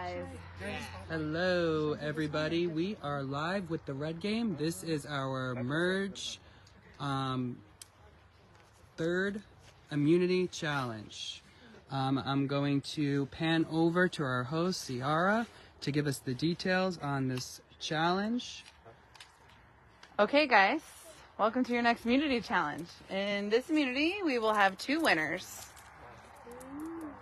guys. Hello, everybody. We are live with the Red Game. This is our merge third immunity challenge. I'm going to pan over to our host, Ciara, to give us the details on this challenge. Okay, guys. Welcome to your next immunity challenge. In this immunity, we will have 2 winners.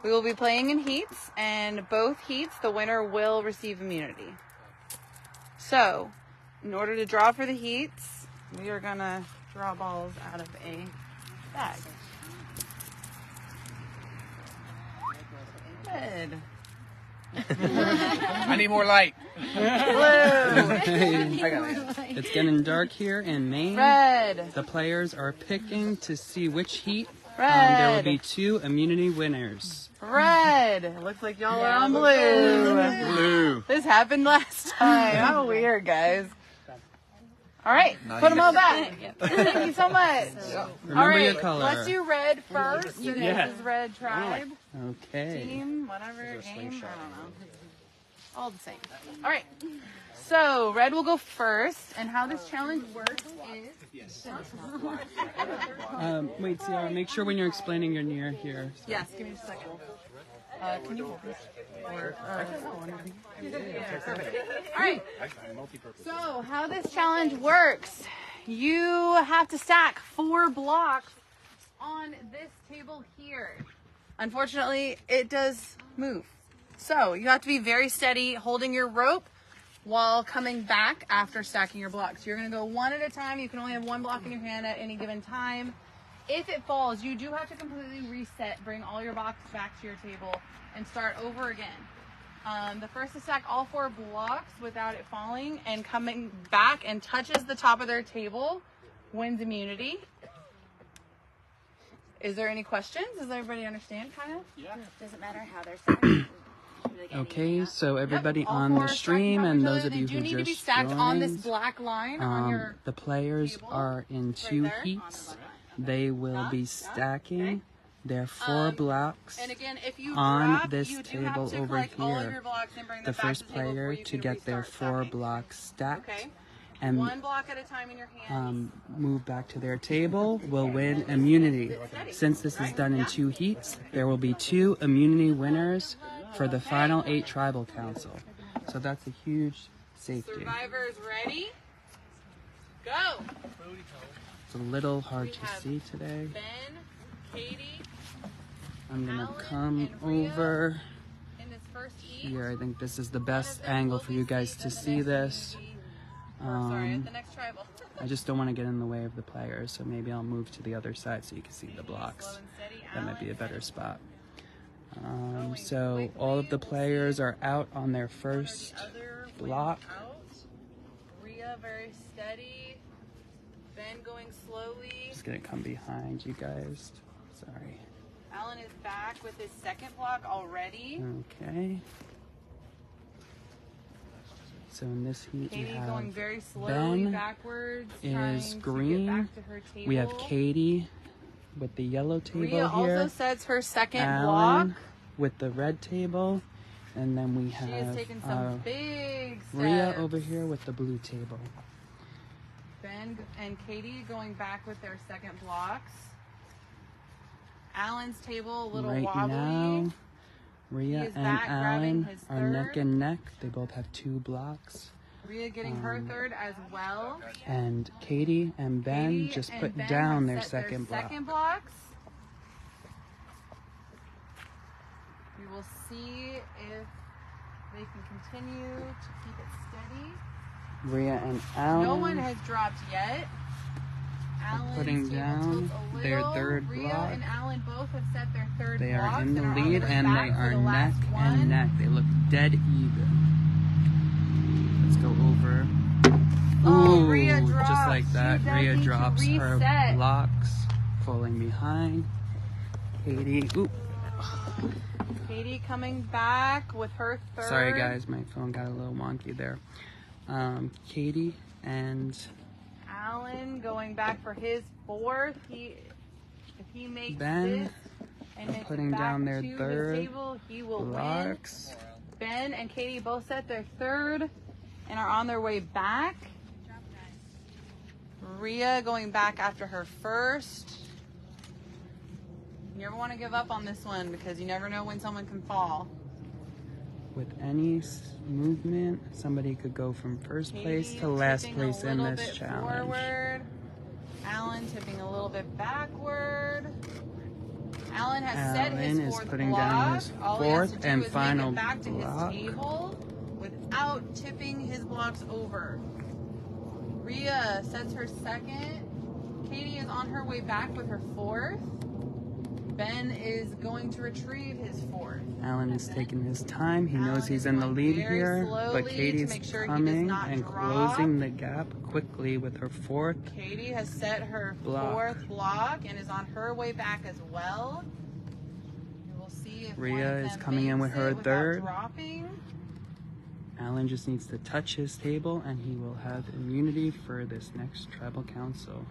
We will be playing in heats, and both heats, the winner will receive immunity. So, in order to draw for the heats, we are going to draw balls out of a bag. Good. I need more light. It's getting dark here in Maine. Red. The players are picking to see which heat. Red. There will be 2 immunity winners. Red. Looks like y'all are on blue. Blue. This happened last time. How weird, guys. All right, put them all back. Thank you so much. Remember all right, your color. let's do red first. So this is red tribe, Okay. team, whatever, game, I don't know. All the same. All right, so red will go first, and how this challenge works is... Wait, Ciara, make sure when you're explaining you're near here. Yes, give me just a second. Can you hold this? All right. So, how this challenge works, you have to stack 4 blocks on this table here. Unfortunately, it does move. So, you have to be very steady holding your rope while coming back after stacking your blocks. You're going to go one at a time. You can only have 1 block in your hand at any given time. If it falls, you do have to completely reset, bring all your boxes back to your table, and start over again. The first to stack all 4 blocks without it falling and coming back and touches the top of their table wins immunity. Is there any questions? Does everybody understand, kind of? Yeah. Doesn't matter how they're stacked. Okay, so everybody Yep, all on 4 the stacked stream on top and each those other. of you They do who need to be just stacked on this joined, black line on your the players table. are in 2 there. heats. They will be stacking their 4 blocks and again, if you on drop, this you do table have to over collect all of here. your blocks and bring them The back first to the table before player you to can get their restart 4 stacking. blocks stacked Okay. and 1 block at a time in your hands. move back to their table will win immunity. Since this is done in 2 heats, there will be 2 immunity winners for the final 8 tribal council. So that's a huge safety. Survivors ready? Go! It's a little hard to have see today. Ben, Katie, I'm gonna Alan, come and Rhea over in this first heat. here. I think this is the best angle for you guys to see this. Sorry, at the next tribal. I just don't want to get in the way of the players, so maybe I'll move to the other side so you can see the blocks. Slow and steady, That might be a Alan. better spot. So all of the players are out on their first Other block. out. Rhea very steady. Ben going slowly. Just gonna come behind you guys. Sorry. Alan is back with his second block already. Okay. So in this heat we Katie going have very slowly Ben backwards. is trying to get green. back to her table. We have Katie with the yellow table Rhea here. also sets her second Alan block. with the red table, and then we She has have taken some big steps. Rhea over here with the blue table. Ben and Katie going back with their second blocks. Alan's table a little Right wobbly. now, He Rhea is and back grabbing Alan his are neck third. and neck. They both have 2 blocks. Rhea getting her third as well. And Katie and Ben Katie just and put Ben down have their set second block. second blocks. We will see if they can continue to keep it steady. Rhea and Alan No one has dropped yet. Alan's putting table down tilts a their little. third Rhea block. and Alan both have set their third They are blocks in the and on lead, their and back they for are the neck last and one. neck. They look dead even. Let's go over. Oh, Ooh, Rhea just drops. like that. She does Rhea need to drops her reset. blocks, falling behind. Katie, oop. Katie coming back with her third. Sorry guys, my phone got a little wonky there. Katie and Alan going back for his fourth. If he makes Ben this and makes putting it back down their to third the table, he will win. blocks. Ben and Katie both set their third and are on their way back. Rhea going back after her first. You never want to give up on this one because you never know when someone can fall. With any movement, somebody could go from first place to last place in this challenge. Forward. Alan tipping a little bit backward. Alan has set his fourth putting block. down his All he has to fourth do and is final make it back to block. his table without tipping his blocks over. Rhea sets her second. Katie is on her way back with her fourth. Ben is going to retrieve his fourth. Alan is taking his time. He knows he's in the lead here, but Katie's coming and closing the gap quickly with her fourth. Katie has set her fourth block and is on her way back as well. We'll see if Rhea is coming in with her third. Dropping. Alan just needs to touch his table and he will have immunity for this next tribal council.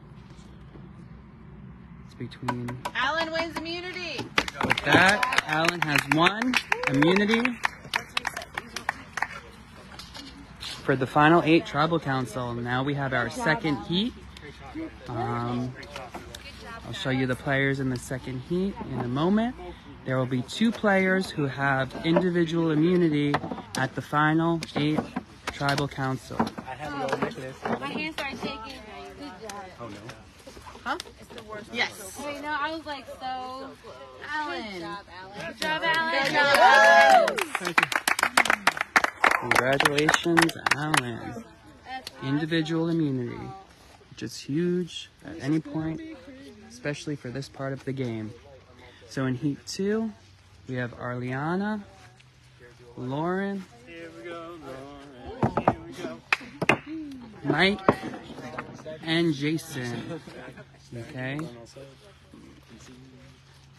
Between Alan wins immunity. With that, Alan has won immunity for the final 8 tribal council. Now we have our second heat. I'll show you the players in the second heat in a moment. There will be 2 players who have individual immunity at the final 8 tribal council. My hands started shaking. Good job. Oh no. Huh? It's the worst. Yes. Wait, no, I was like so. Alan. Good job, Alan. Good job, Alan. Good job. Thank you. Congratulations, Alan. Individual immunity, which is huge at any point, especially for this part of the game. So in Heat 2, we have Arliana, Lauren, Mike, and Jason. Okay.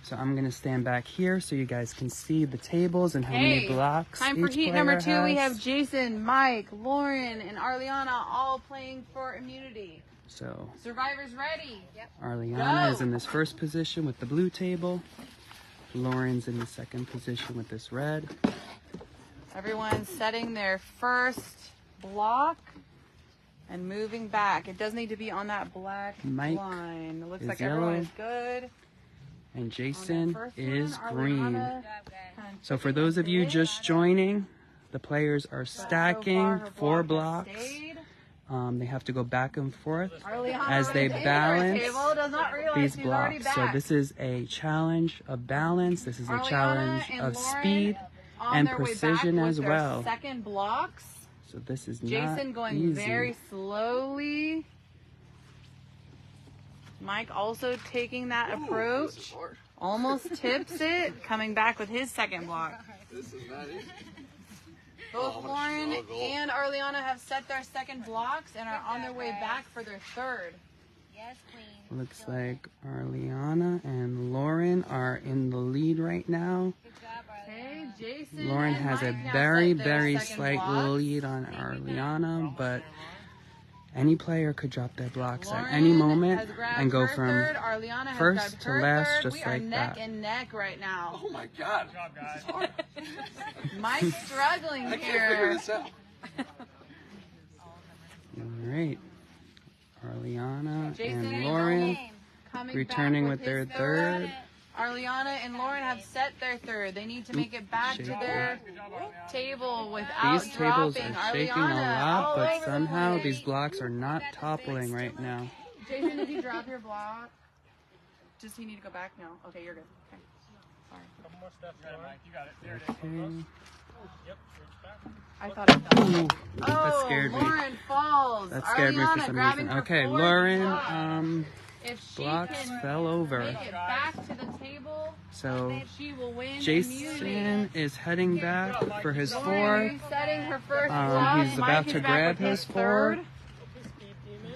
So I'm gonna stand back here so you guys can see the tables and how many blocks. Time for each heat player number 2. has. We have Jason, Mike, Lauren, and Arliana all playing for immunity. So Survivors ready. Yep. Arliana is in this first position with the blue table. Lauren's in the second position with this red. Everyone's setting their first block and moving back. It does need to be on that black Mike line. It looks is like everyone yellow. is good. And Jason is green. Arliana So for those of you just joining, the players are stacking 4 blocks. They have to go back and forth as they balance these blocks. So this is a challenge of balance. This is a challenge of speed and precision as well. Second blocks. So this is not Jason going easy. very slowly. Mike also taking that approach. Almost tips it. Coming back with his second block. This is not easy. Both Lauren and Arliana have set their second blocks and are on their way back for their third. Yes, queen. Looks like Arliana and Lauren are in the lead right now. Good job, Arlen. Okay, Jason Lauren and has a Mike now very, set their very second slight blocks. lead on Arliana, but any player could drop their blocks Lauren at any moment has grabbed and go her from third. Arliana has first grabbed to her last third. just we are like neck that. and neck right now. Oh my God. Good job, guys. This is hard. Mike's struggling I can't figure here. this out. All right. Arliana Jason and and Lauren Coming returning back with their his third. Arliana and Lauren have set their third. They need to make it back to their table without These tables dropping. are shaking a Arliana lot, all but over the somehow place. these blocks are not toppling right now. Jason, did you drop your block? Does he need to go back? No. Okay, you're good. Okay. Sorry. Couple more steps, Mike. You got it. There it is. Okay. Yep. Reach back. I thought I fell. Ooh, that scared me. Lauren falls. That scared me for Arliana some grabbing reason. her Okay, fourth Lauren, block. If she blocks can fell over. make it back to the table, So she will win Jason immunity. is heading back for his fourth. Lauren setting her first block. He's Mike about is to back grab with his third. fourth.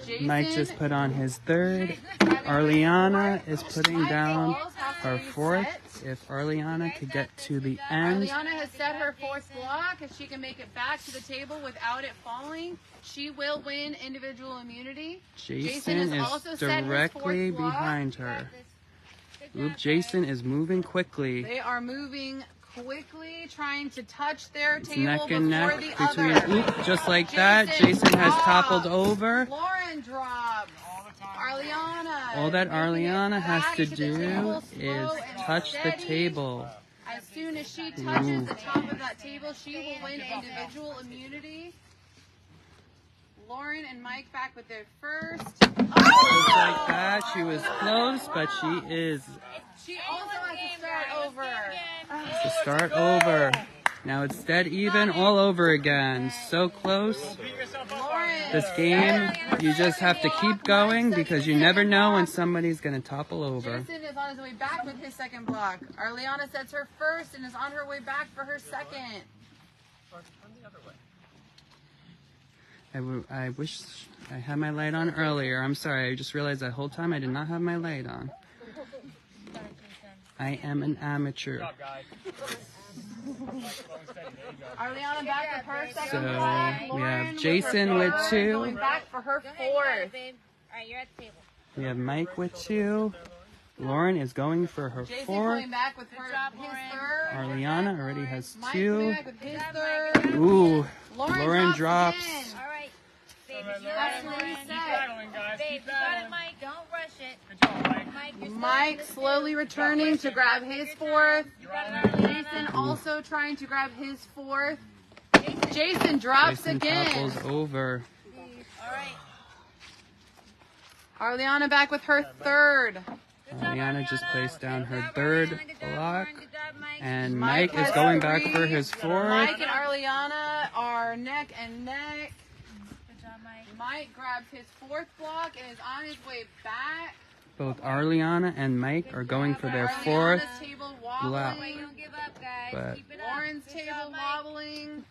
Jason, Mike just put on his third. Arliana is putting down her fourth. If Arliana could get to the end, Arliana has set her fourth block. If she can make it back to the table without it falling, she will win individual immunity. Jason has also is set his directly fourth block. behind her. Oop, Jason is moving quickly. They are moving quickly trying to touch their It's table neck before and neck the between, other. oop, just like that. Jason has toppled over. Lauren drops. Arliana. All that making it Arliana has back to the do table is slow and touch the steady. table. As soon as she touches the top of that table, she will win individual immunity. Lauren and Mike back with their first. Just like that. She was close, but she is She also has to start over. to start over. Now it's dead even all over again. So close. Lauren. This game, you just have to keep going because you never know when somebody's going to topple over. Jason is on his way back with his second block. Arliana sets her first and is on her way back for her second. I wish I had my light on earlier. I'm sorry. I just realized that whole time I did not have my light on. I am an amateur. Arliana back with her second So block. we Lauren have Jason with third, 2. going back for her Go ahead, fourth. babe. All right, you're at the table. We have Mike with 2. Lauren is going for her Jason 4th. going back with her, his third. Arliana already has Mike coming 2. back with his third. Ooh, Lauren Lauren drops. drops. Again. All right. Babe, That's you got it, what he Lauren. said. Keep battling, guys. Babe, Keep you got it, battling. Mike. Don't rush it. Good job, Mike. Mike, you're Mike slowly returning to grab his fourth. You got it, Arliana. Jason also trying to grab his fourth. Jason drops Jason again. topples over. All right. Arliana back with her third. Good job, Ariana just Arliana. placed down Good her job, 3rd Arliana. Good job, block. Lauren. Good job, Mike. And Mike Mike is has going back 3. for his 4th. Mike and Arliana are neck and neck. Good job, Mike. Mike grabs his fourth block and is on his way back. Both Arliana and Mike are going for their 4th. Arliana's table block. wobbling. Wait, don't give up, guys. But- Keep it up. Lauren's Good table job, Mike. wobbling.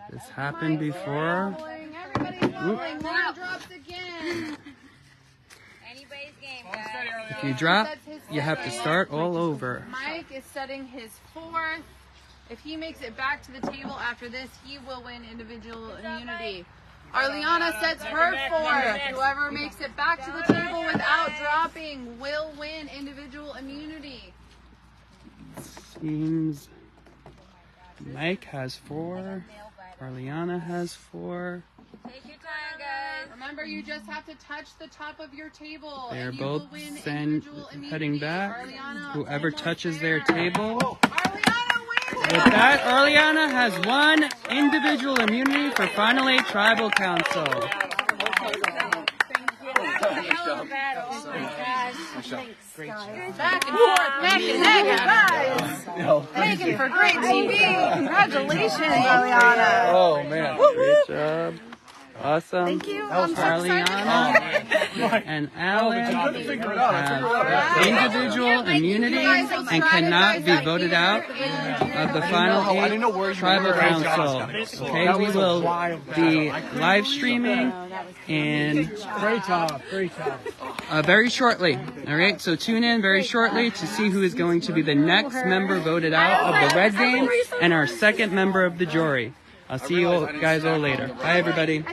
This happened before. Wobbling. Everybody's wobbling. Lauren drops again. Anybody's game, Hold steady, guys. If Arliana. you drop, Sets his you have to second. start all over. Mike is setting his fourth. If he makes it back to the table after this, he will win individual immunity. Arliana sets her fourth. Whoever makes it back to the table without dropping will win individual immunity. Seems Mike has 4. Arliana has 4. Take your time, guys. Remember, you just have to touch the top of your table. They're and you both will win heading immunity. back. Arliana Whoever almost touches there. their table. Arliana wins With that, Arliana has 1 individual immunity for Final 8 Tribal Council. Back and forth, neck and neck, guys. Making for great TV. Congratulations, Arliana. Oh, man. Great job. Awesome. Thank you. I'm so excited. Arliana and Alan have individual immunity and cannot be voted out of the Final 8 Tribal Council. Okay, we will be live streaming in Great job. Great job. very shortly. All right, so tune in very shortly to see who is going to be the next member voted out of the Red Game and our second member of the jury. I'll see you guys all later. Bye, everybody.